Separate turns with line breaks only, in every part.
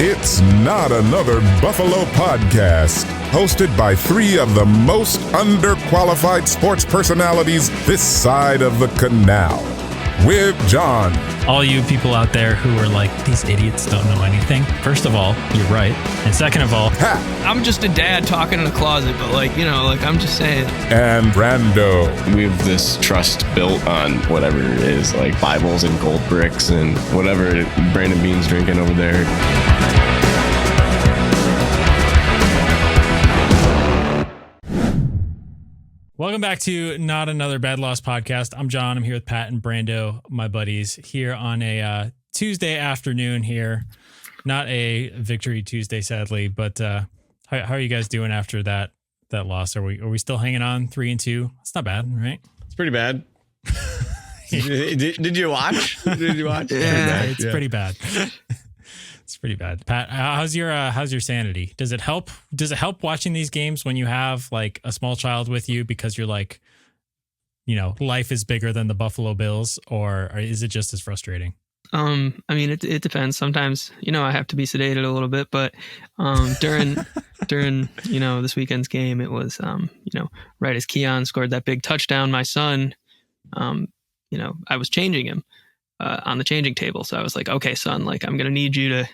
It's Not Another Buffalo Podcast, hosted by three of the most underqualified sports personalities this side of the canal. With John.
All you people out there who are like, these idiots don't know anything. First of all, you're right. And second of all,
Pat.
I'm just a dad talking in a closet, but I'm just saying.
And Brando.
We have this trust built on whatever it is, like Bibles and gold bricks and whatever Brandon Bean's drinking over there.
Welcome back to Not Another Bad Loss Podcast. I'm John. I'm here with Pat and Brando, my buddies, here on a Tuesday afternoon here. Not a Victory Tuesday, sadly, but how are you guys doing after that loss? Are we still hanging on 3-2? It's not bad, right?
It's pretty bad. Did you watch?
Yeah, it's pretty bad. It's pretty bad. Pat, how's your sanity? Does it help? Does it help watching these games when you have like a small child with you because you're like, life is bigger than the Buffalo Bills, or is it just as frustrating?
It depends. Sometimes, I have to be sedated a little bit, but during this weekend's game, it was right as Keon scored that big touchdown, my son, I was changing him on the changing table. So I was like, okay, son, like I'm going to need you to,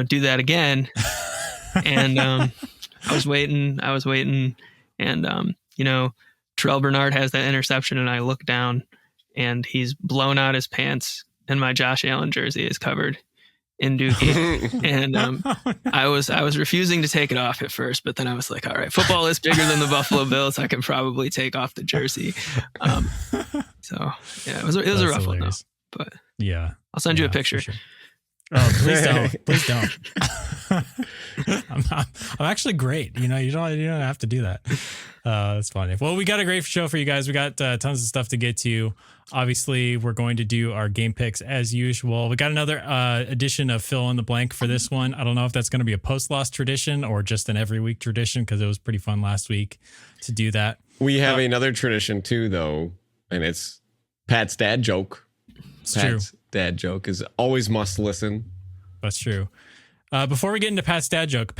do that again. And I was waiting and, Terrell Bernard has that interception and I look down and he's blown out his pants and my Josh Allen jersey is covered in dookie. And I was refusing to take it off at first, but then I was like, all right, football is bigger than the Buffalo Bills. I can probably take off the jersey. So yeah, it was a rough one though. But yeah, I'll send you a picture.
Sure. Oh, please don't. I'm actually great. You don't have to do that. That's funny. Well, we got a great show for you guys. We got tons of stuff to get to. Obviously, we're going to do our game picks as usual. We got another edition of Fill in the Blank for this one. I don't know if that's going to be a post-loss tradition or just an every week tradition because it was pretty fun last week to do that.
We have another tradition too, though, and it's Pat's dad joke. Pat's dad joke is always must listen.
That's true. Before we get into Pat's dad joke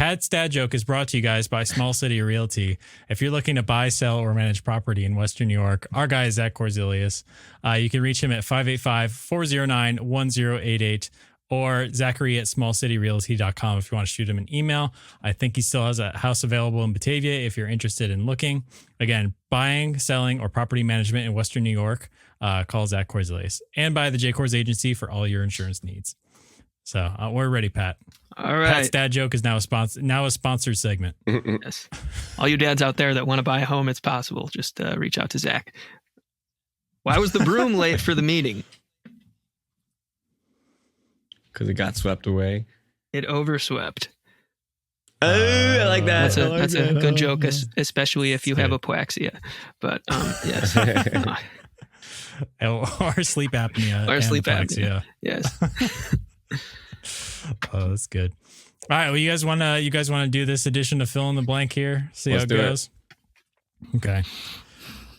is brought to you guys by Small City Realty. If you're looking to buy, sell, or manage property in Western New York, our guy is Zach Korzelius. You can reach him at 585-409-1088 or Zachary at smallcityrealty.com if you want to shoot him an email. I think he still has a house available in Batavia if you're interested in looking. Again, buying, selling, or property management in Western New York, call Zach Korzelius. And by the Jkorz Agency for all your insurance needs. So we're ready, Pat.
All right.
Pat's dad joke is now a sponsored segment.
Yes. All you dads out there that want to buy a home, it's possible. Just reach out to Zach. Why was the broom late for the meeting?
Because it got swept away.
It overswept.
Oh, I like that.
That's a good joke, especially if you have apoplexia. But yes.
Or sleep apnea.
Or sleep apnea. Yes.
Oh, that's good. All right. Well, you guys want to do this edition of Fill in the Blank here? See how it goes. Okay.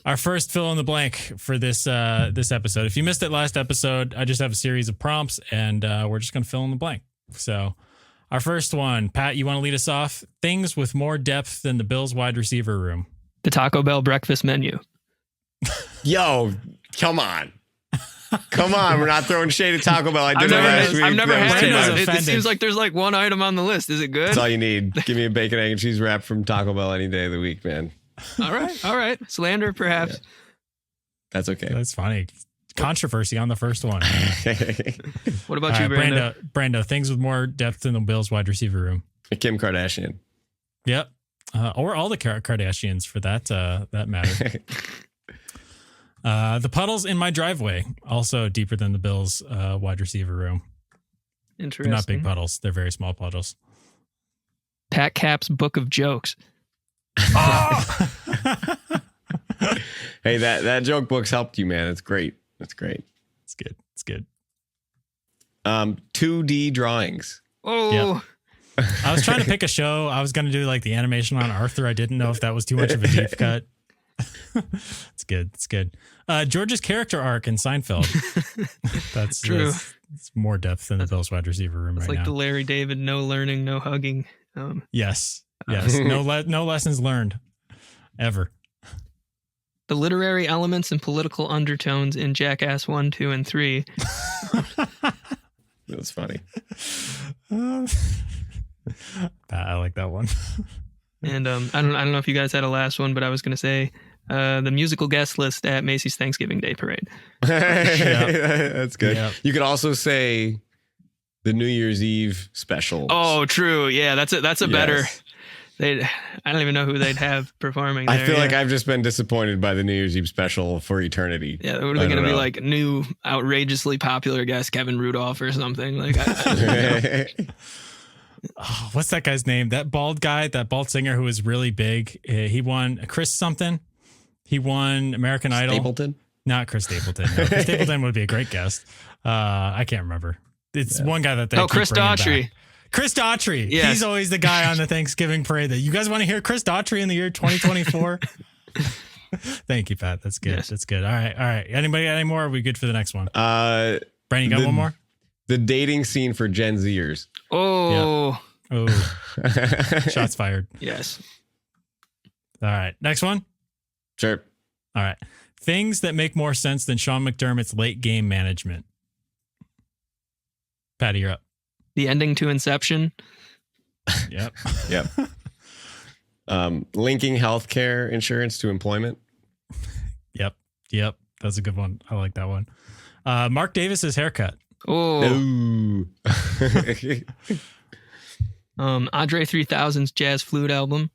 Our first fill in the blank for this episode. If you missed it last episode, I just have a series of prompts and we're just going to fill in the blank. So our first one, Pat, you want to lead us off? Things with more depth than the Bills wide receiver room.
The Taco Bell breakfast menu.
Yo, come on. We're not throwing shade at Taco Bell.
I've never had it. It seems like there's like one item on the list. Is it good?
That's all you need. Give me a bacon, egg, and cheese wrap from Taco Bell any day of the week, man.
All right. Slander, perhaps. Yeah.
That's okay.
That's funny. Controversy on the first one.
What about you, Brando?
Brando, things with more depth than the Bills wide receiver room.
Kim Kardashian.
Yep. Or all the Kardashians for that matter. The puddles in my driveway, also deeper than the Bills' wide receiver room.
Interesting.
They're not big puddles. They're very small puddles.
Pat Cap's book of jokes.
Oh!
Hey, that joke book's helped you, man. It's great. It's great.
It's good.
2D drawings.
Oh.
Yep. I was trying to pick a show. I was going to do like the animation on Arthur. I didn't know if that was too much of a deep cut. It's good. George's character arc in Seinfeld. That's
true.
It's more depth than the Bills wide receiver room
It's
right
like
now.
the Larry David, no learning, no hugging.
Yes. No lessons learned ever.
The literary elements and political undertones in Jackass 1, 2, and 3.
That's funny.
I like that one.
And I don't know if you guys had a last one, but I was going to say the musical guest list at Macy's Thanksgiving Day Parade.
That's good.
Yep.
You could also say the New Year's Eve special.
Oh, true. Yeah, that's a better.
Yes.
I don't even know who they'd have performing.
I
there,
feel
yeah.
like I've just been disappointed by the New Year's Eve special for eternity.
Yeah, what are they going to be like? New, outrageously popular guest Kevin Rudolph or something? Like,
Oh, what's that guy's name? That bald guy, that bald singer who was really big. He won Chris something. He won American Idol.
Stapleton?
Not Chris Stapleton. No, Chris Stapleton would be a great guest. I can't remember. It's one guy that they keep
Chris
bringing
Daughtry.
back. Chris Daughtry.
Yes.
He's always the guy on the Thanksgiving parade. That you guys want to hear Chris Daughtry in the year 2024? Thank you, Pat. That's good.
Yes.
That's good. All right. Anybody got any more? Or are we good for the next one?
Brandon,
you got one more?
The dating scene for Gen Zers.
oh,
Oh, shots fired.
yes.
All right. Next one.
Sure.
All right. Things that make more sense than Sean McDermott's late game management. Patty, you're up.
The ending to Inception.
Yep.
Yep. Linking healthcare insurance to employment.
Yep. That's a good one. I like that one. Mark Davis's haircut.
Oh,
Ooh.
Andre 3000's jazz flute album.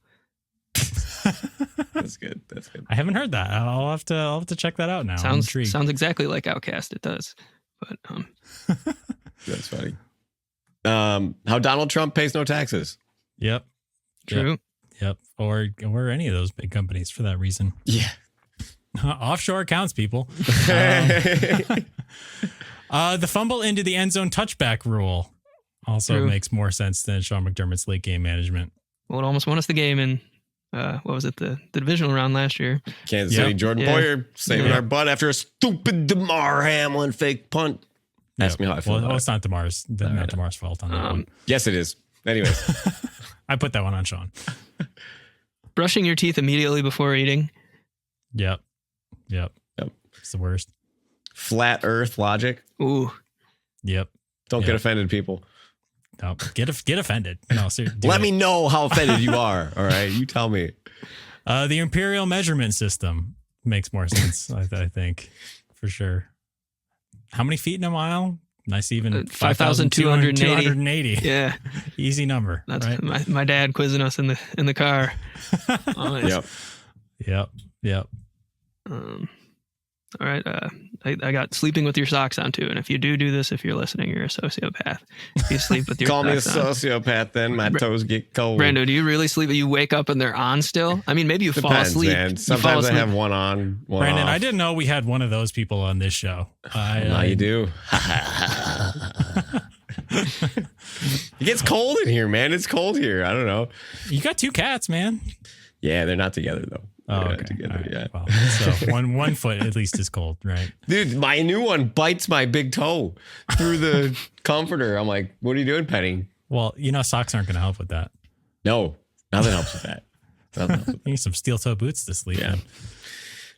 That's good.
I haven't heard that. I'll have to check that out now. I'm intrigued.
Sounds exactly like Outkast. It does, but
That's funny. How Donald Trump pays no taxes.
Yep.
true.
Yep. Or any of those big companies for that reason.
Yeah.
Offshore accounts, people. The fumble into the end zone touchback rule also
True.
makes more sense than Sean McDermott's late game management.
Well, it almost won us the game in what was it, the divisional round last year?
Kansas
Yep.
City, Jordan
Yeah.
Poyer saving
Yeah.
our butt after a stupid DeMar Hamlin fake punt. Ask me how I feel
Well,
about
it's not Damar's. Not Damar's fault on that one.
Yes, it is. Anyways,
I put that one on Sean.
Brushing your teeth immediately before eating.
Yep.
Yep.
It's the worst.
flat Earth logic.
Ooh,
Yep.
Don't get offended, people.
No, get offended. No, seriously.
Let me know how offended you are. All right, you tell me.
The imperial measurement system makes more sense. I think for sure. How many feet in a mile? Nice, even
5,280. Yeah,
Easy number.
that's
right?
my dad quizzing us in the car.
Yep.
All right. I got sleeping with your socks on too. And if you do this, if you're listening, you're a sociopath. If you sleep with your
Call me a
socks on.
sociopath then. My toes get cold.
Brando, do you really sleep? You wake up and they're on still? I mean, maybe you fall
Depends,
asleep.
man.
You fall
Sometimes I
asleep.
have one on, one
Brandon,
off.
I didn't know we had one of those people on this show.
Now you do. It gets cold in here, man. It's cold here. I don't know.
You got two cats, man.
Yeah, they're not together though.
Oh,
They're
okay.
not together.
All right.
Yeah.
Well, so one foot at least is cold, right?
Dude, my new one bites my big toe through the comforter. I'm like, what are you doing, Penny?
Well, socks aren't going to help with that.
No, nothing helps with that. Nothing helps with
You need some steel toe boots to sleep
Yeah.
in.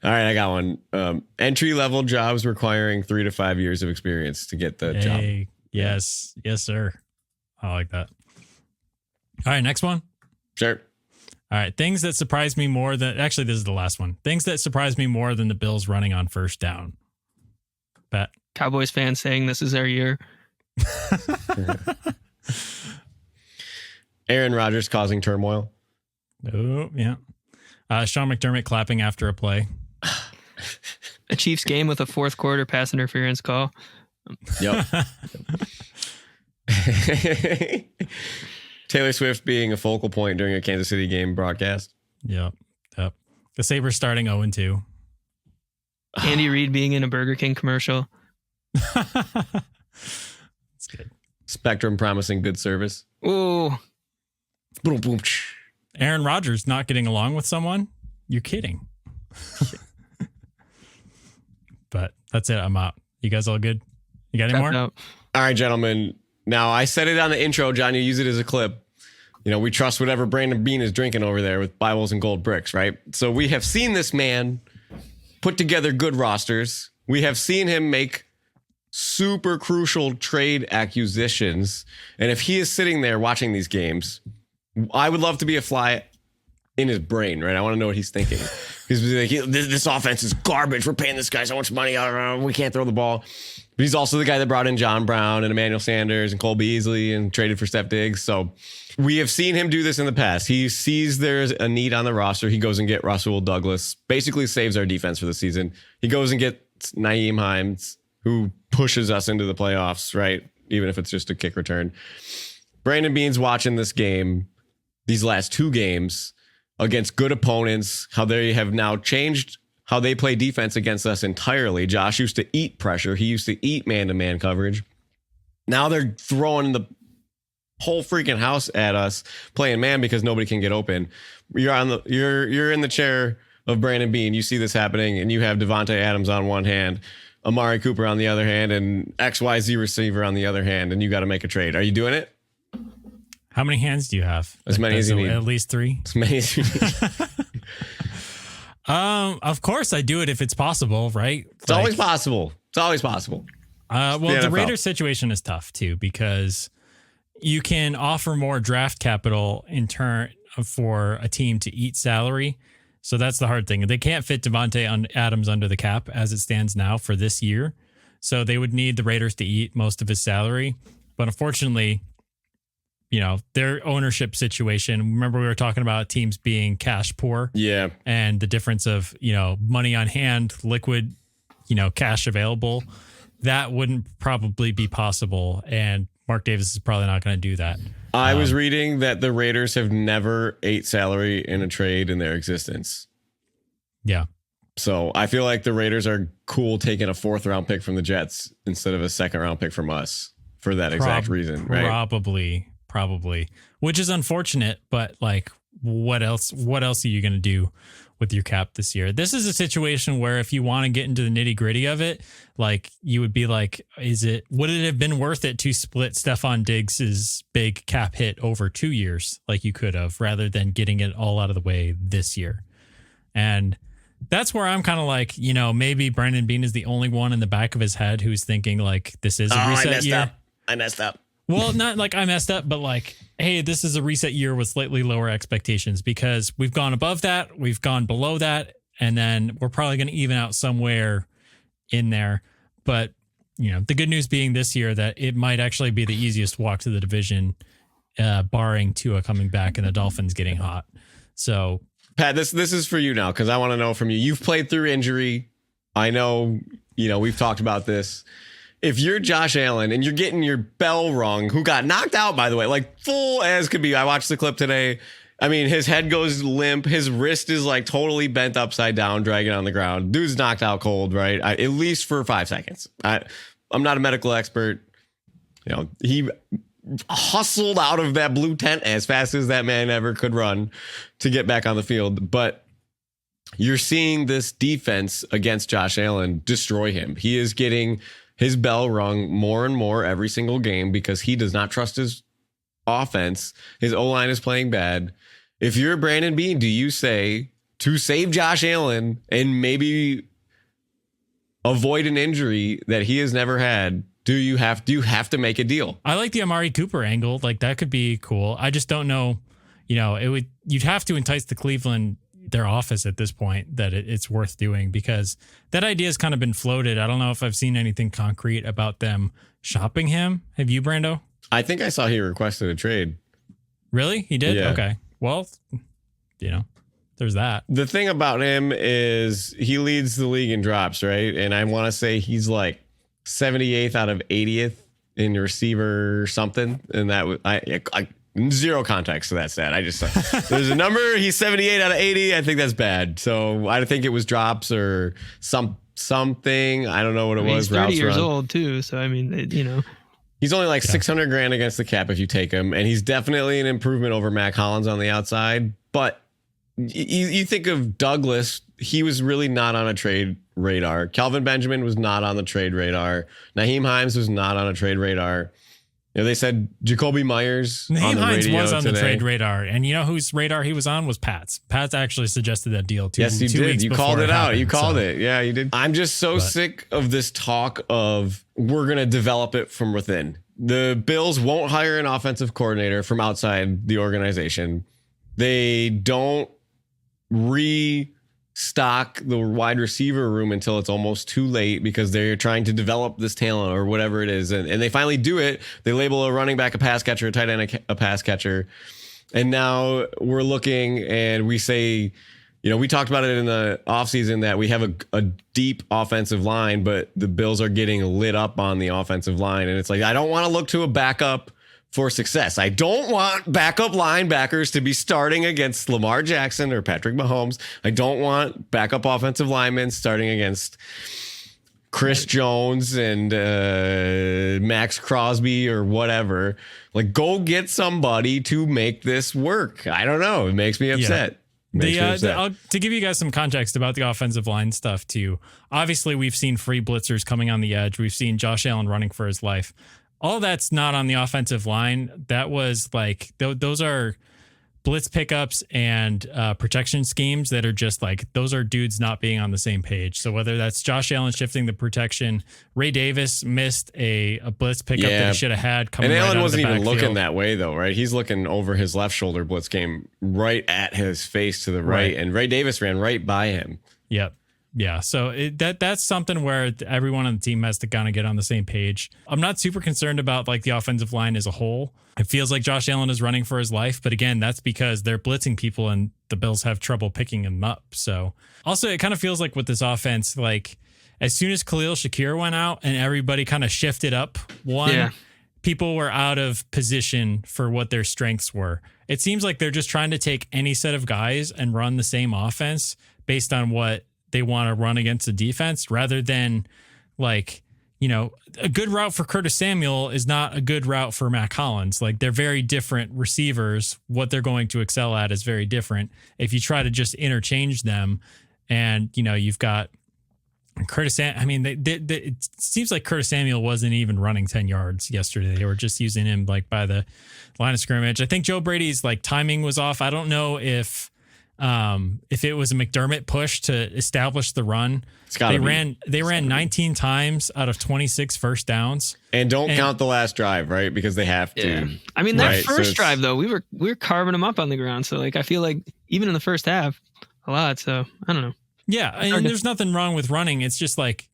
All right, I got one. Entry level jobs requiring 3 to 5 years of experience to get the job.
Hey, yes, sir. I like that. All right, next one.
Sure.
All right, things that surprise me more than actually this is the last one. Things that surprise me more than the Bills running on first down. Pat.
Cowboys fans saying this is our year.
Aaron Rodgers causing turmoil.
Oh, yeah. Sean McDermott clapping after a play.
A Chiefs game with a fourth quarter pass interference call.
Yep. Taylor Swift being a focal point during a Kansas City game broadcast.
Yep. The Sabres starting 0-2.
Andy Reid being in a Burger King commercial.
That's good.
Spectrum promising good service.
Oh,
Boom, boom.
Aaron Rodgers not getting along with someone? You're kidding. But that's it. I'm out. You guys all good? You got any more?
out.
All right, gentlemen. Now, I said it on the intro, John. You use it as a clip. We trust whatever Brandon Beane is drinking over there with Bibles and gold bricks, right? So we have seen this man put together good rosters. We have seen him make super crucial trade acquisitions. And if he is sitting there watching these games, I would love to be a fly in his brain, right? I want to know what he's thinking. He's like, this offense is garbage. We're paying this guy so much money. We can't throw the ball. But he's also the guy that brought in John Brown and Emmanuel Sanders and Cole Beasley and traded for Steph Diggs. So we have seen him do this in the past. He sees there's a need on the roster. He goes and get Russell Douglas, basically saves our defense for the season. He goes and gets Nyheim Hines, who pushes us into the playoffs, right? Even if it's just a kick return. Brandon Beane's watching this game, these last 2 games against good opponents, how they have now changed how they play defense against us entirely. Josh used to eat pressure. He used to eat man-to-man coverage. Now they're throwing the whole freaking house at us playing man because nobody can get open. You're in the chair of Brandon Beane. You see this happening, and you have Devontae Adams on one hand, Amari Cooper on the other hand, and XYZ receiver on the other hand, and you got to make a trade. Are you doing it?
How many hands do you have?
As many as you need.
At least 3.
As many as you need.
Of course I do it if it's possible, right?
It's always possible. It's always possible.
Well, the Raiders situation is tough too, because you can offer more draft capital in turn for a team to eat salary. So that's the hard thing. They can't fit Devontae Adams under the cap as it stands now for this year. So they would need the Raiders to eat most of his salary. But unfortunately, their ownership situation. Remember, we were talking about teams being cash poor.
Yeah.
And the difference of, money on hand, liquid, cash available. That wouldn't probably be possible. And Mark Davis is probably not going to do that.
I was reading that the Raiders have never ate salary in a trade in their existence.
Yeah.
So I feel like the Raiders are cool taking a 4th round pick from the Jets instead of a 2nd round pick from us for that exact reason, right?
Probably, which is unfortunate, but what else are you going to do with your cap this year? This is a situation where if you want to get into the nitty gritty of it, you would be would it have been worth it to split Stephon Diggs's big cap hit over 2 years like you could have, rather than getting it all out of the way this year? And that's where I'm kind of maybe Brandon Beane is the only one in the back of his head who's thinking this is a reset year.
I messed up.
Well, not I messed up, but hey, this is a reset year with slightly lower expectations, because we've gone above that, we've gone below that, and then we're probably going to even out somewhere in there. But, the good news being this year that it might actually be the easiest walk to the division, barring Tua coming back and the Dolphins getting hot. So,
Pat, this is for you now, because I want to know from you. You've played through injury. I know, we've talked about this. If you're Josh Allen and you're getting your bell rung, who got knocked out, by the way, full as could be. I watched the clip today. I mean, his head goes limp. His wrist is totally bent upside down, dragging on the ground. Dude's knocked out cold, right? At least for 5 seconds. I'm not a medical expert. He hustled out of that blue tent as fast as that man ever could run to get back on the field. But you're seeing this defense against Josh Allen destroy him. He is getting his bell rung more and more every single game because he does not trust his offense. His O-line is playing bad. If you're Brandon Beane, do you say, to save Josh Allen and maybe avoid an injury that he has never had, do you have to make a deal?
I like the Amari Cooper angle. That could be cool. I just don't know. You'd have to entice the Cleveland, their office at this point, that it's worth doing, because that idea has kind of been floated. I don't know if I've seen anything concrete about them shopping him. Have you, Brando?
I think I saw he requested a trade.
Really? He did?
Yeah.
Okay. Well, there's that.
The thing about him is he leads the league in drops, right? And I want to say he's 78th out of 80th in receiver something. And that was, I zero context to that stat. I just there's a number. He's 78 out of 80. I think that's bad. So I think it was drops or something. I don't know what it was.
He's 30 years old too. So I mean,
he's only $600,000 against the cap if you take him, and he's definitely an improvement over Mac Hollins on the outside. But you think of Douglas, he was really not on a trade radar. Kelvin Benjamin was not on the trade radar. Naheem Hines was not on a trade radar. They said Jacoby Myers
Naheem Hines was on
today.
the trade radar. And you know whose radar he was on was Pat's. Pat's actually suggested that deal too.
Yes, you did. You called it out. You called it. Yeah, you did. I'm just so
But-
sick of this talk of we're going to develop it from within. The Bills won't hire an offensive coordinator from outside the organization. They don't restock the wide receiver room until it's almost too late because they're trying to develop this talent or whatever it is. And they finally do it. They label a running back a pass catcher, a tight end a pass catcher. And now we're looking and we say, we talked about it in the offseason that we have a deep offensive line, but the Bills are getting lit up on the offensive line. And it's like, I don't want to look to a backup for success. I don't want backup linebackers to be starting against Lamar Jackson or Patrick Mahomes. I don't want backup offensive linemen starting against Chris Jones and Max Crosby or whatever. Like, go get somebody to make this work. I don't know. It makes me upset.
To give you guys some context about the offensive line stuff too, obviously we've seen free blitzers coming on the edge. We've seen Josh Allen running for his life. All that's not on the offensive line. That was like, those are blitz pickups and protection schemes that are just like, those are dudes not being on the same page. So whether that's Josh Allen shifting the protection, Ray Davis missed a blitz pickup that he should have had coming.
And
Allen
right wasn't even looking that way though, right? He's looking over his left shoulder. Blitz came right at his face to the right. And Ray Davis ran right by him.
Yep. Yeah, so that's something where everyone on the team has to kind of get on the same page. I'm not super concerned about like the offensive line as a whole. It feels like Josh Allen is running for his life, but again, that's because they're blitzing people and the Bills have trouble picking him up. So also, it kind of feels like with this offense, like as soon as Khalil Shakir went out and everybody kind of shifted up people were out of position for what their strengths were. It seems like they're just trying to take any set of guys and run the same offense based on what they want to run against the defense rather than like, a good route for Curtis Samuel is not a good route for Matt Collins. Like they're very different receivers. What they're going to excel at is very different. If you try to just interchange them and, you've got Curtis, it seems like Curtis Samuel wasn't even running 10 yards yesterday. They were just using him like by the line of scrimmage. I think Joe Brady's like timing was off. I don't know if it was a McDermott push to establish the run. They ran 19 times out of 26 first downs. And don't
count the last drive, right? Because they have to.
Yeah. I mean, that first drive though, we were carving them up on the ground. So like I feel like even in the first half, a lot. So I don't know.
Yeah, and there's nothing wrong with running. It's just like,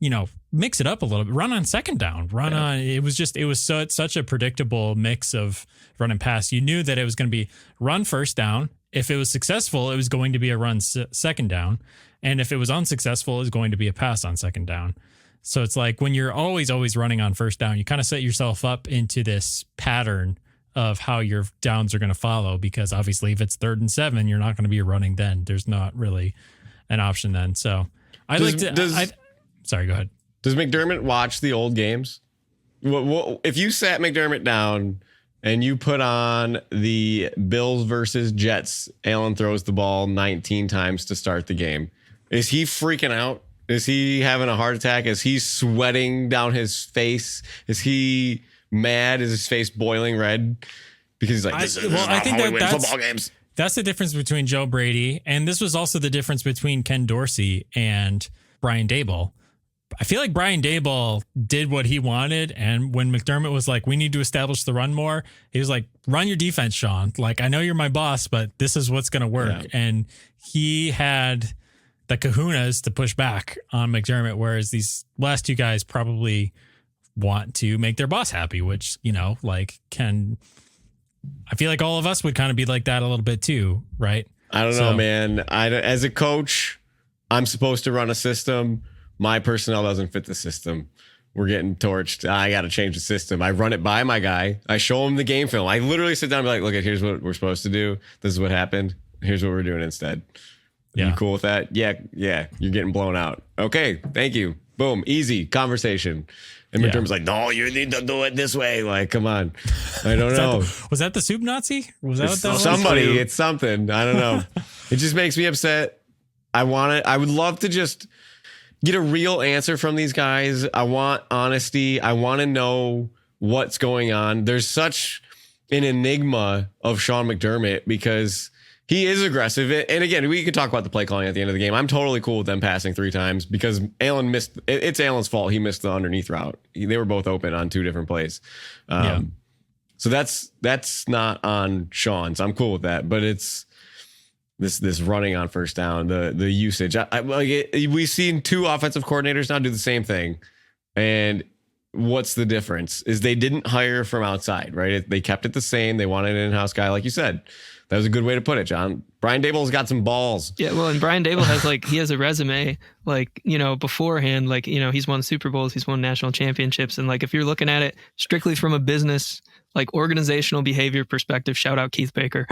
mix it up a little bit. Run on second down. It was such a predictable mix of run and pass. You knew that it was going to be run first down. If it was successful, it was going to be a run second down. And if it was unsuccessful, it was going to be a pass on second down. So it's like when you're always running on first down, you kind of set yourself up into this pattern of how your downs are going to follow, because obviously if it's 3rd and 7, you're not going to be running then. There's not really an option then. So sorry, go ahead.
Does McDermott watch the old games? If you sat McDermott down and you put on the Bills versus Jets, Allen throws the ball 19 times to start the game, is he freaking out? Is he having a heart attack? Is he sweating down his face? Is he mad? Is his face boiling red? Because he's like, I think we win football games.
That's the difference between Joe Brady, and this was also the difference between Ken Dorsey and Brian Daboll. I feel like Brian Daboll did what he wanted, and when McDermott was like, we need to establish the run more, he was like, run your defense, Sean. Like, I know you're my boss, but this is what's going to work. Yeah. And he had the kahunas to push back on McDermott, whereas these last two guys probably want to make their boss happy, which, I feel like all of us would kind of be like that a little bit too, right?
I don't know, man. As a coach, I'm supposed to run a system. My personnel doesn't fit the system. We're getting torched. I got to change the system. I run it by my guy. I show him the game film. I literally sit down and be like, look, here's what we're supposed to do. This is what happened. Here's what we're doing instead. Yeah. You cool with that? Yeah. You're getting blown out. Okay. Thank you. Boom. Easy conversation. And McDermott's like, no, you need to do it this way. Like, come on. I don't know.
Was that the soup Nazi? Was that what that was?
Somebody, it's something. I don't know. It just makes me upset. I want it. I would love to just, get a real answer from these guys. I want honesty. I want to know what's going on. There's such an enigma of Sean McDermott because he is aggressive. And again, we can talk about the play calling at the end of the game. I'm totally cool with them passing 3 times because Allen missed. It's Allen's fault. He missed the underneath route. They were both open on 2 different plays. So that's not on Sean's. I'm cool with that, but it's this running on first down, the usage. We've seen 2 offensive coordinators now do the same thing, and what's the difference? Is they didn't hire from outside, right? They kept it the same. They wanted an in-house guy, like you said. That was a good way to put it, John. Brian Daboll's got some balls.
Yeah, well, and Brian Daboll has he has a resume, beforehand, he's won Super Bowls, he's won national championships. And if you're looking at it strictly from a business, organizational behavior perspective, shout out Keith Baker.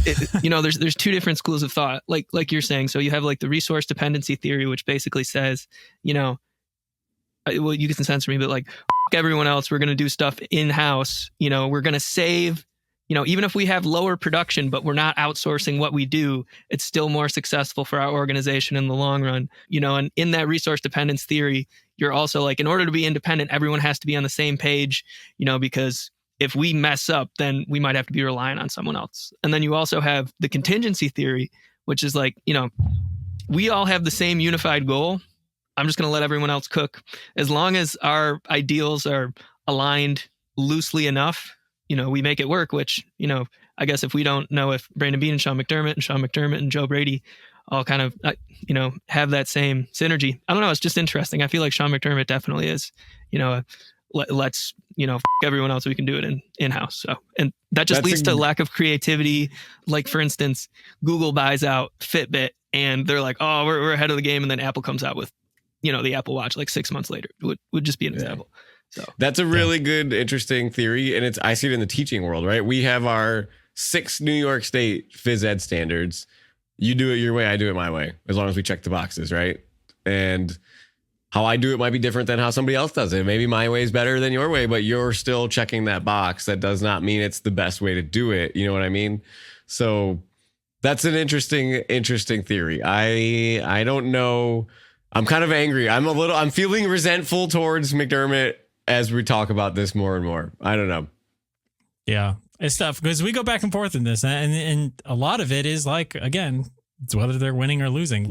There's 2 different schools of thought, like you're saying. So you have the resource dependency theory, which basically says, well, you can censor me, but f everyone else, we're going to do stuff in-house. We're going to save. Even if we have lower production, but we're not outsourcing what we do, it's still more successful for our organization in the long run. And in that resource dependence theory, you're also in order to be independent, everyone has to be on the same page, because if we mess up, then we might have to be relying on someone else. And then you also have the contingency theory, which is we all have the same unified goal. I'm just going to let everyone else cook. As long as our ideals are aligned loosely enough, we make it work, which, I guess if we don't know if Brandon Beane and Sean McDermott and Joe Brady all kind of, have that same synergy. I don't know. It's just interesting. I feel like Sean McDermott definitely is, let's, everyone else, we can do it in-house. So, and that just leads to lack of creativity. For instance, Google buys out Fitbit and they're like, oh, we're ahead of the game. And then Apple comes out with, the Apple Watch 6 months later would just be an example. So
that's a really good, interesting theory. And I see it in the teaching world, right? We have our 6 New York State phys ed standards. You do it your way, I do it my way, as long as we check the boxes, right? And how I do it might be different than how somebody else does it. Maybe my way is better than your way, but you're still checking that box. That does not mean it's the best way to do it. You know what I mean? So that's an interesting theory. I don't know. I'm kind of angry. I'm feeling resentful towards McDermott as we talk about this more and more. I don't know.
Yeah, it's tough because we go back and forth in this, and a lot of it is again, it's whether they're winning or losing.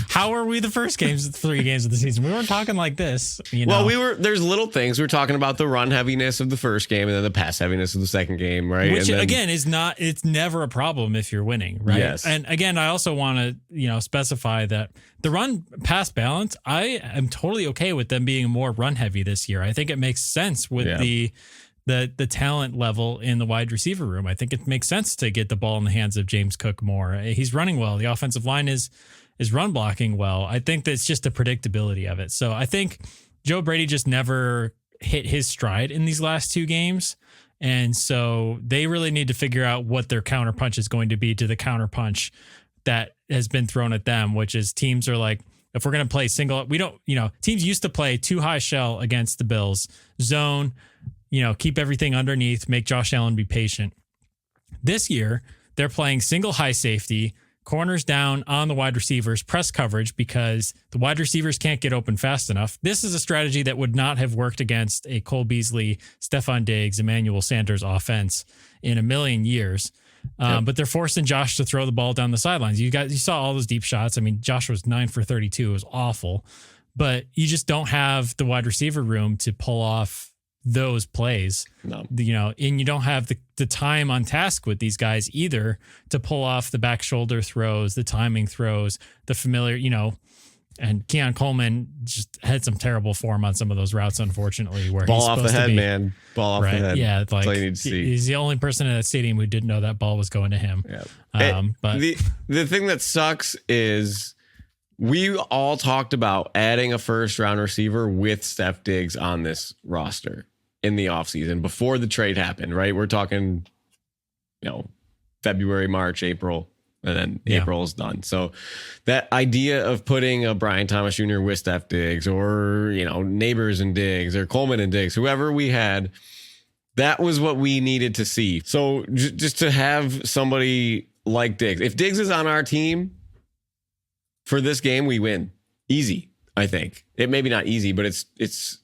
How are we the first 3 games of the season? We weren't talking like this.
Well, there's little things. We were talking about the run heaviness of the first game and then the pass heaviness of the second game, right?
Which again it's never a problem if you're winning, right?
Yes.
And again, I also want to, specify that the run pass balance, I am totally okay with them being more run heavy this year. I think it makes sense with the talent level in the wide receiver room. I think it makes sense to get the ball in the hands of James Cook more. He's running well. The offensive line is run blocking well. I think that's just the predictability of it. So I think Joe Brady just never hit his stride in these last 2 games. And so they really need to figure out what their counterpunch is going to be to the counterpunch that has been thrown at them, which is teams are if we're going to play single, we don't, teams used to play 2 high shell against the Bills, zone, keep everything underneath, make Josh Allen be patient. This year, they're playing single high safety, corners down on the wide receivers, press coverage because the wide receivers can't get open fast enough. This is a strategy that would not have worked against a Cole Beasley, Stephon Diggs, Emmanuel Sanders offense in a million years. But they're forcing Josh to throw the ball down the sidelines. You saw all those deep shots. I mean, Josh was 9 for 32. It was awful, but you just don't have the wide receiver room to pull off those plays. No. And you don't have the time on task with these guys either to pull off the back shoulder throws, the timing throws, the familiar, and Keon Coleman just had some terrible form on some of those routes, unfortunately. Where
ball
he's
off the head, man. Ball off the head.
Yeah,
that's all you need to see.
He's the only person in that stadium who didn't know that ball was going to him.
Yeah.
But
the thing that sucks is we all talked about adding a first-round receiver with Steph Diggs on this roster in the offseason before the trade happened, right? We're talking, February, March, April. And then April is done. So that idea of putting a Brian Thomas Jr. with Steph Diggs or, Neighbors and Diggs or Coleman and Diggs, whoever we had, that was what we needed to see. So just to have somebody like Diggs, if Diggs is on our team for this game, we win. easy. I think it maybe not easy, but it's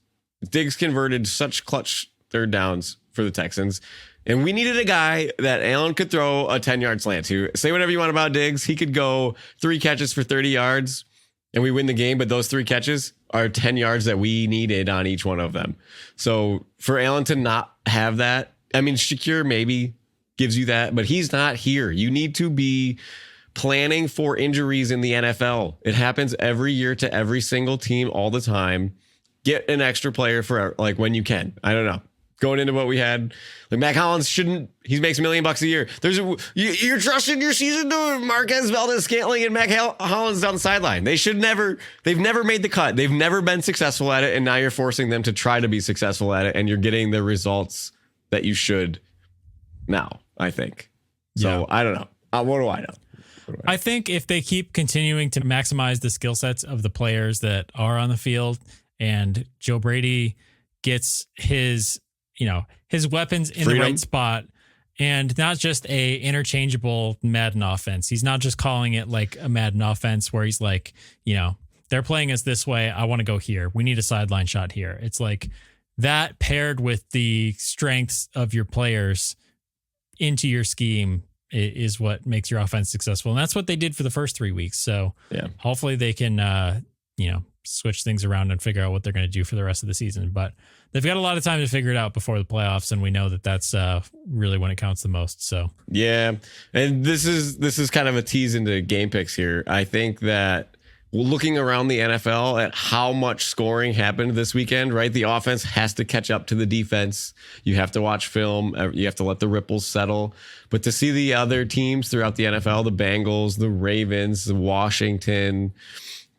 Diggs converted such clutch third downs for the Texans. And we needed a guy that Allen could throw a 10-yard slant to. Say whatever you want about Diggs. He could go 3 catches for 30 yards and we win the game. But those 3 catches are 10 yards that we needed on each one of them. So for Allen to not have that, I mean, Shakir maybe gives you that, but he's not here. You need to be planning for injuries in the NFL. It happens every year to every single team all the time. Get an extra player for like when you can. I don't know. Going into what we had, like Mac Hollins he makes $1 million a year. You're trusting your season to Marquez Valdez-Scantling and Mac Hollins down the sideline. They've never made the cut. They've never been successful at it. And now you're forcing them to try to be successful at it. And you're getting the results that you should now, I think. So I don't know. What do I know?
I think if they keep continuing to maximize the skill sets of the players that are on the field and Joe Brady gets his weapons in the right spot and not just a interchangeable Madden offense. He's not just calling it like a Madden offense where he's like, they're playing us this way. I want to go here. We need a sideline shot here. It's like that paired with the strengths of your players into your scheme is what makes your offense successful. And that's what they did for the first 3 weeks. So hopefully they can, switch things around and figure out what they're going to do for the rest of the season. But they've got a lot of time to figure it out before the playoffs. And we know that that's really when it counts the most. So,
yeah. And this is kind of a tease into game picks here. I think that looking around the NFL at how much scoring happened this weekend, right? The offense has to catch up to the defense. You have to watch film. You have to let the ripples settle. But to see the other teams throughout the NFL, the Bengals, the Ravens, the Washington,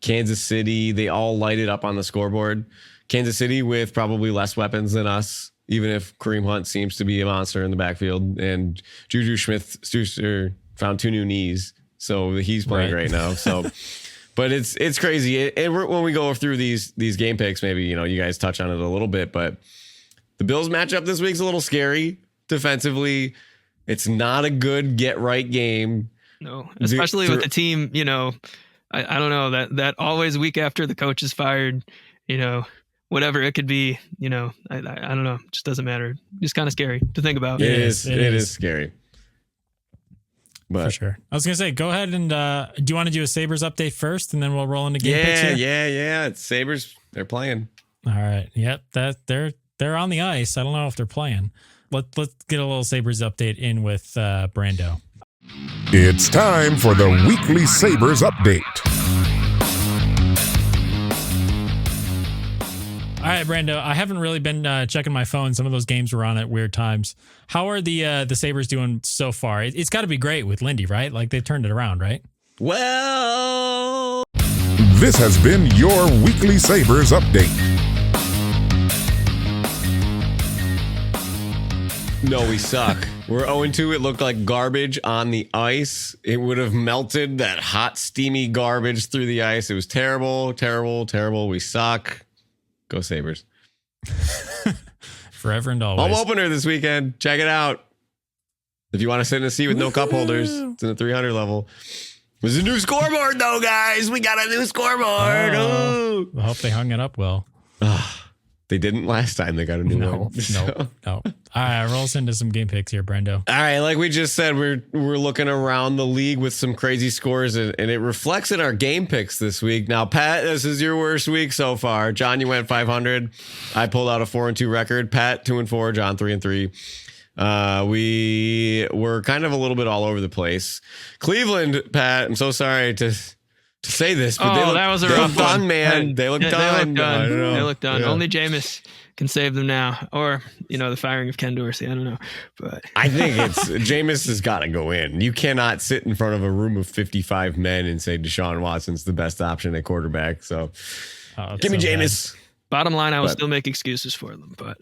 Kansas City, they all lighted up on the scoreboard. Kansas City with probably less weapons than us, even if Kareem Hunt seems to be a monster in the backfield. And Juju Smith-Schuster found 2 new knees. So he's playing right now. So... But it's crazy. And when we go through these game picks, maybe, you guys touch on it a little bit, but the Bills matchup this week's a little scary defensively. It's not a good get right game.
No, especially with the team, I don't know that always week after the coach is fired, whatever it could be, I don't know. It just doesn't matter. It's kind of scary to think about.
It is scary. But
for sure. I was going to say, go ahead and do you want to do a Sabres update first and then we'll roll into game picks here?
Yeah. It's Sabres. They're playing.
All right. Yep. They're on the ice. I don't know if they're playing. Let's get a little Sabres update in with Brando.
It's time for the weekly Sabres update.
All right, Brando, I haven't really been checking my phone. Some of those games were on at weird times. How are the Sabres doing so far? It's got to be great with Lindy, right? Like they've turned it around, right?
Well,
this has been your weekly Sabres update.
No, we suck. We're 0-2. It looked like garbage on the ice. It would have melted that hot, steamy garbage through the ice. It was terrible, terrible, terrible. We suck. Go Sabres.
Forever and always.
Home opener this weekend. Check it out. If you want to sit in a seat with no cup holders, it's in the 300 level. There's a new scoreboard, though, guys. We got a new scoreboard.
I hope they hung it up well.
They didn't last time. They got a new one.
No. All right, roll us into some game picks here, Brando.
All right, like we just said, we're looking around the league with some crazy scores, and it reflects in our game picks this week. Now, Pat, this is your worst week so far. John, you went 500. I pulled out a 4-2 record. Pat 2-4. John 3-3. We were kind of a little bit all over the place. Cleveland, Pat, I'm so sorry to say this, but
that was a rough
done,
one.
man. They look done.
They look done.
Yeah.
Only Jameis can save them now, or the firing of Ken Dorsey. I don't know, but
I think Jameis has got to go in. You cannot sit in front of a room of 55 men and say Deshaun Watson's the best option at quarterback. So give me Jameis.
Bottom line, I will still make excuses for them, but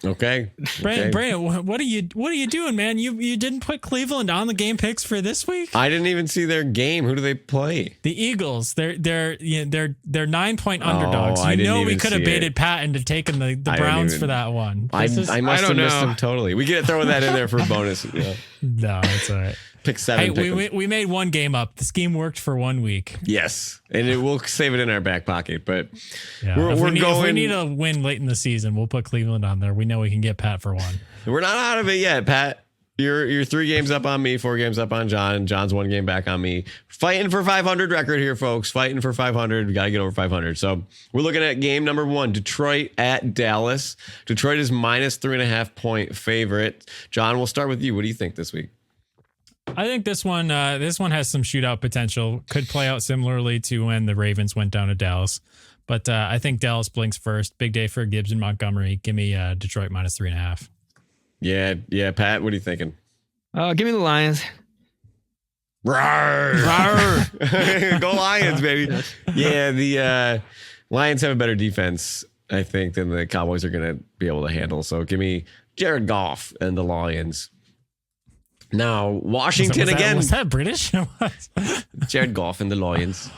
okay.
Brandon, what are you doing, man? You didn't put Cleveland on the game picks for this week?
I didn't even see their game. Who do they play?
The Eagles. They're 9-point underdogs. We could have baited Pat into taking the Browns for that one.
I must have missed them totally. We get throwing that in there for a bonus. Yeah.
No, it's all right.
pick 7.
Hey, we made one game up. The scheme worked for 1 week.
Yes, and we'll save it in our back pocket. But
yeah. If we need a win late in the season, we'll put Cleveland on there. We know we can get Pat for 1.
We're not out of it yet, Pat. You're 3 games up on me, 4 games up on John. John's 1 game back on me. Fighting for 500 record here, folks. Fighting for 500. We got to get over 500. So we're looking at game number 1, Detroit at Dallas. Detroit is minus 3.5 point favorite. John, we'll start with you. What do you think this week?
I think this one has some shootout potential. Could play out similarly to when the Ravens went down to Dallas. But I think Dallas blinks first. Big day for Gibbs and Montgomery. Give me Detroit minus 3.5.
Yeah. Pat, what are you thinking?
Give me the Lions.
Rawr. Rawr. Go Lions, baby. Yeah, the Lions have a better defense, I think, than the Cowboys are going to be able to handle. So give me Jared Goff and the Lions. Now, Washington again.
Was that British?
Jared Goff and the Lions.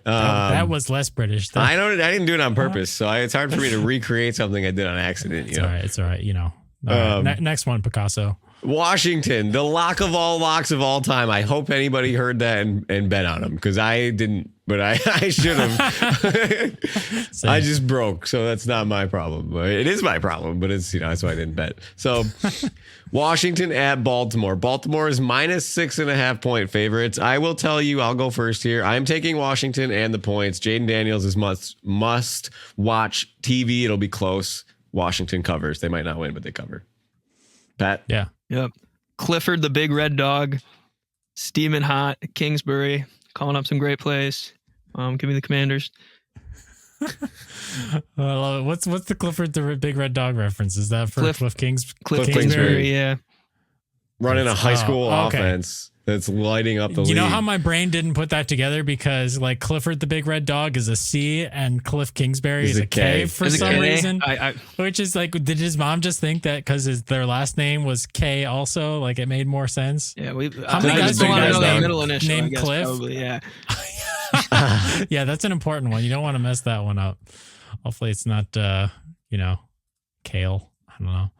That was less British.
I didn't do it on purpose, so it's hard for me to recreate something I did on accident.
It's all right. Next one, Picasso.
Washington, the lock of all locks of all time. I hope anybody heard that and bet on them, because I didn't, but I should have. I just broke, so that's not my problem. It is my problem, but it's that's why I didn't bet. So Washington at Baltimore. Baltimore is minus 6.5 point favorites. I will tell you, I'll go first here. I'm taking Washington and the points. Jaden Daniels is must watch TV. It'll be close. Washington covers. They might not win, but they cover. Pat?
Yeah.
Yep. Clifford, the big red dog, steaming hot at Kingsbury, calling up some great plays. Give me the Commanders.
I love it. What's the Clifford, the big red dog reference? Is that for Cliff
Kingsbury? Yeah.
Running a high school offense that's lighting up the league.
You know how my brain didn't put that together, because like Clifford the big red dog is a C and Cliff Kingsbury is a K for some reason. Which is like, did his mom just think that because their last name was K also? Like it made more sense.
Yeah,
how many guys do you guys
named
Cliff?
Probably, yeah.
Yeah, that's an important one. You don't want to mess that one up. Hopefully it's not Kale. I don't know.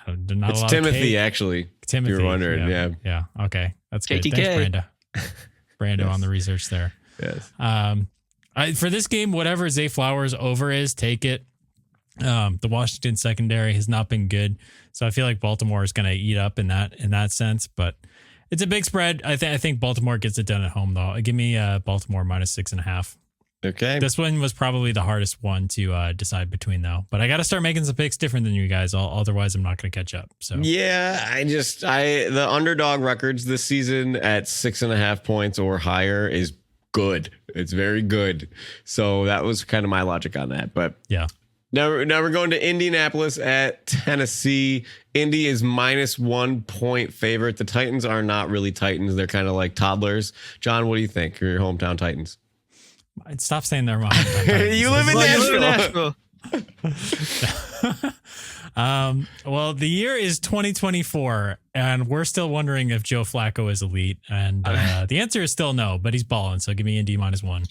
It's Timothy, actually.
Timothy.
If you're wondering,
yeah. Okay, that's good.
KTK.
Thanks, Brando
Yes.
on the research there.
Yes.
For this game, whatever Zay Flowers over is, take it. The Washington secondary has not been good, so I feel like Baltimore is going to eat up in that sense. But it's a big spread. I think Baltimore gets it done at home, though. Give me Baltimore minus 6.5.
Okay.
This one was probably the hardest one to decide between, though. But I got to start making some picks different than you guys. Otherwise, I'm not going to catch up. So
yeah, the underdog records this season at 6.5 points or higher is good. It's very good. So that was kind of my logic on that. But
yeah.
Now we're going to Indianapolis at Tennessee. Indy is minus 1 point favorite. The Titans are not really Titans. They're kind of like toddlers. John, what do you think? Your hometown Titans.
Stop saying they're wrong.
You live in Nashville.
Well, the year is 2024, and we're still wondering if Joe Flacco is elite. And the answer is still no, but he's balling. So give me Indy minus 1.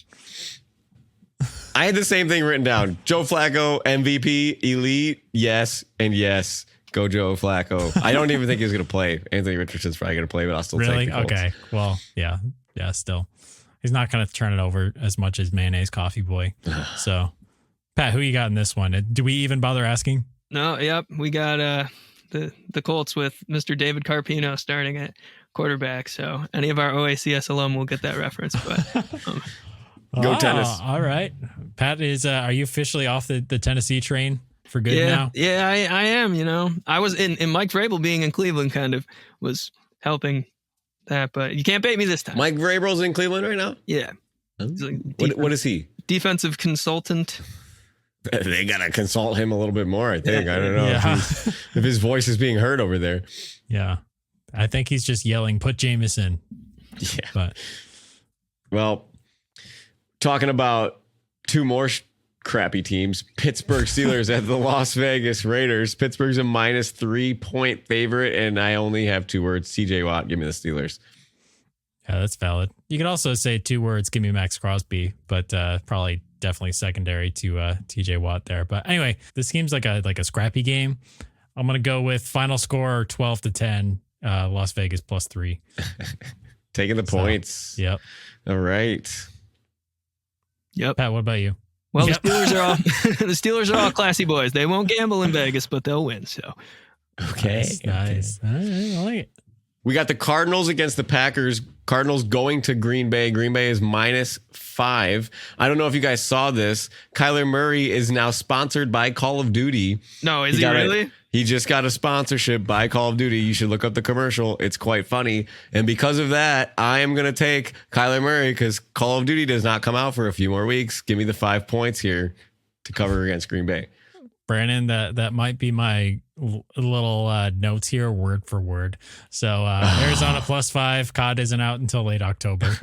I had the same thing written down. Joe Flacco, MVP, elite, yes, and yes. Go Joe Flacco. I don't even think he's going to play. Anthony Richardson's probably going to play, but I'll still take the Colts.
Okay. Well, yeah, still. He's not going to turn it over as much as Mayonnaise Coffee Boy. So, Pat, who you got in this one? Do we even bother asking?
No, yep. We got the Colts with Mr. David Carpino starting at quarterback. So any of our OACS alum will get that reference. But
Go Tennis.
All right. Pat, are you officially off the Tennessee train for good now?
Yeah, I am. I was in Mike Vrabel being in Cleveland kind of was helping that, but you can't bait me this time.
Mike Vrabel's in Cleveland right now?
Yeah.
Like what is he?
Defensive consultant.
They got to consult him a little bit more, I think.
Yeah.
I don't know if his voice is being heard over there.
Yeah. I think he's just yelling, put Jameis in.
Yeah.
But
well, talking about two more crappy teams, Pittsburgh Steelers at the Las Vegas Raiders. Pittsburgh's a minus 3 point favorite, and I only have 2 words. TJ Watt, give me the Steelers.
Yeah, that's valid. You could also say 2 words, give me Max Crosby, but probably definitely secondary to TJ Watt there. But anyway, this seems like a scrappy game. I'm going to go with final score 12-10. Las Vegas +3.
Taking the points.
Yep.
All right.
Yep.
Pat, what about you?
Well,
Yep.
the Steelers are all classy boys. They won't gamble in Vegas, but they'll win. So
Okay.
Nice. All right, I like it.
We got the Cardinals against the Packers. Cardinals going to Green Bay. Green Bay is -5. I don't know if you guys saw this. Kyler Murray is now sponsored by Call of Duty.
no, is he really?
He just got a sponsorship by Call of Duty. You should look up the commercial. It's quite funny. And because of that, I am going to take Kyler Murray because Call of Duty does not come out for a few more weeks. Give me the 5 points here to cover against Green Bay.
Brandon, that might be my little notes here, word for word. So Arizona +5. COD isn't out until late October.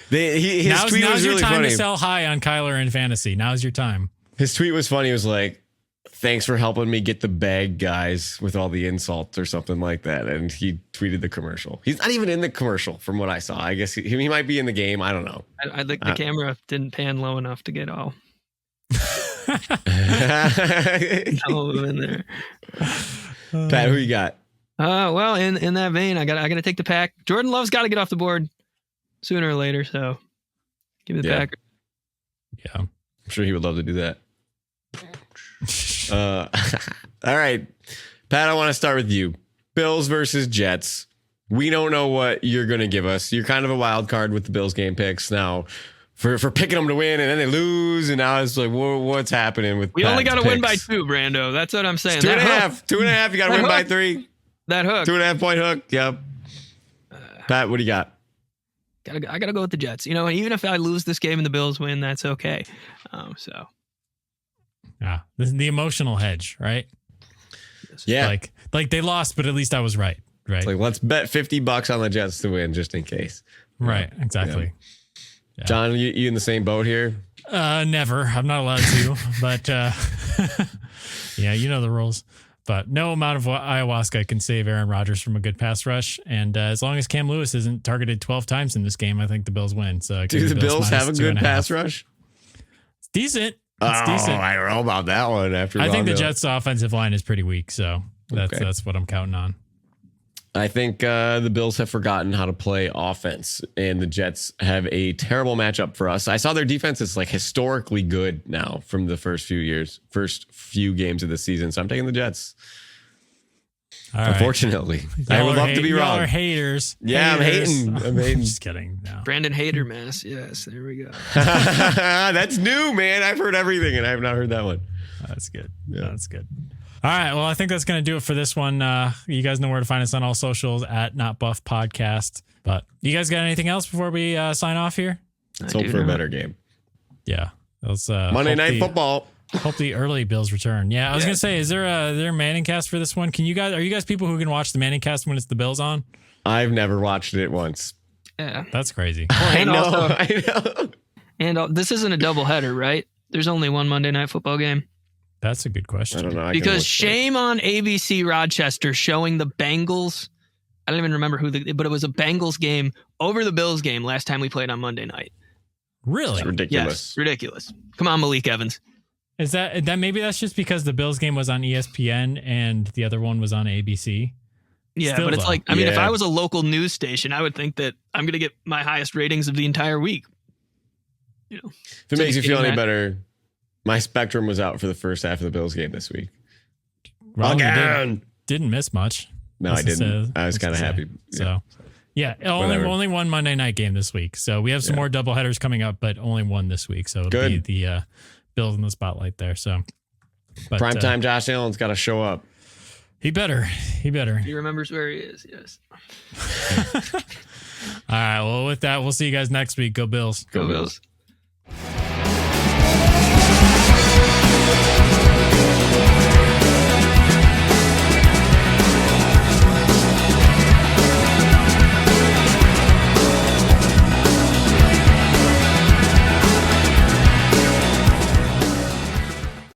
His
now's
tweet was
your
really
time
funny.
to sell high on Kyler in fantasy. Now's your time.
His tweet was funny. It was like, thanks for helping me get the bag, guys, with all the insults or something like that. And he tweeted the commercial. He's not even in the commercial from what I saw. I guess he might be in the game. I don't know.
I think the camera didn't pan low enough to get all in there.
Pat, who you got?
Well, in that vein, I got to take the Pack. Jordan Love's got to get off the board sooner or later. So give me the Packers.
Yeah.
I'm sure he would love to do that. All right, Pat, I want to start with you. Bills versus Jets. We don't know what you're going to give us. You're kind of a wild card with the Bills game picks now for picking them to win, and then they lose, and now it's like, what's happening with
We only got to
Pat's
win by
picks?
2, Brando. That's what I'm saying.
It's 2.5.
That
2.5. You got to
That
win by
hook.
3.
That hook.
2.5 point hook. Yep. Pat, what do you got?
I got to go with the Jets. You know, and even if I lose this game and the Bills win, that's okay. So
Yeah. This is the emotional hedge, right?
Yeah.
Like they lost, but at least I was right. Right.
It's like, let's bet $50 on the Jets to win just in case.
Right. Exactly. Yeah.
John, you in the same boat here?
Never. I'm not allowed to, but yeah, you know the rules. But no amount of ayahuasca can save Aaron Rodgers from a good pass rush. And as long as Cam Lewis isn't targeted 12 times in this game, I think the Bills win. So
Do the Bills have a good pass rush?
It's decent. It's decent.
I don't know about that one.
I think the Jets' offensive line is pretty weak. So that's what I'm counting on.
I think the Bills have forgotten how to play offense, and the Jets have a terrible matchup for us. I saw their defense is like historically good now from the first few games of the season. So I'm taking the Jets.
All right.
Unfortunately, I would love to be
y'all
wrong.
are haters.
Yeah,
Haters.
I'm hating.
Just kidding. No.
Brandon Hader mass. Yes, there we go.
That's new, man. I've heard everything, and I have not heard that one.
That's good.
Yeah.
That's good. All right. Well, I think that's going to do it for this one. You guys know where to find us on all socials at Not Buff Podcast. But you guys got anything else before we sign off here?
Let's hope for a better game.
Yeah. Let's,
Monday Night Football.
Hope the early Bills return. Yeah, I was gonna say, is there a Manning cast for this one? Are you guys people who can watch the Manning cast when it's the Bills on?
I've never watched it once.
Yeah.
That's crazy.
I know.
Also-
I know.
And this isn't a doubleheader, right? There's only one Monday Night Football game.
That's a good question.
I don't know.
Because shame on ABC Rochester showing the Bengals. I don't even remember but it was a Bengals game over the Bills game last time we played on Monday night.
Really?
It's ridiculous.
Yes, ridiculous. Come on, Malik Evans.
Is that maybe that's just because the Bills game was on ESPN and the other one was on ABC?
Yeah,
Still,
but it's
though.
like, I mean, if
Yeah.
I was a local news station, I would think that I'm going to get my highest ratings of the entire week. You know,
If it makes you feel
getting
any
that-
better, my Spectrum was out for the first half of the Bills game this week.
Well, you
Again.
didn't miss much.
No, I
That's
didn't. I was kind of happy.
So, yeah,
Whatever.
only one Monday night game this week. So we have some more doubleheaders coming up, but only one this week. So it'll
Good.
be the Bills in the spotlight there. So, but,
Primetime Josh Allen's got to show up.
He better.
He remembers where he is. Yes.
All right. Well, with that, we'll see you guys next week. Go Bills.
Go Bills.
Bills.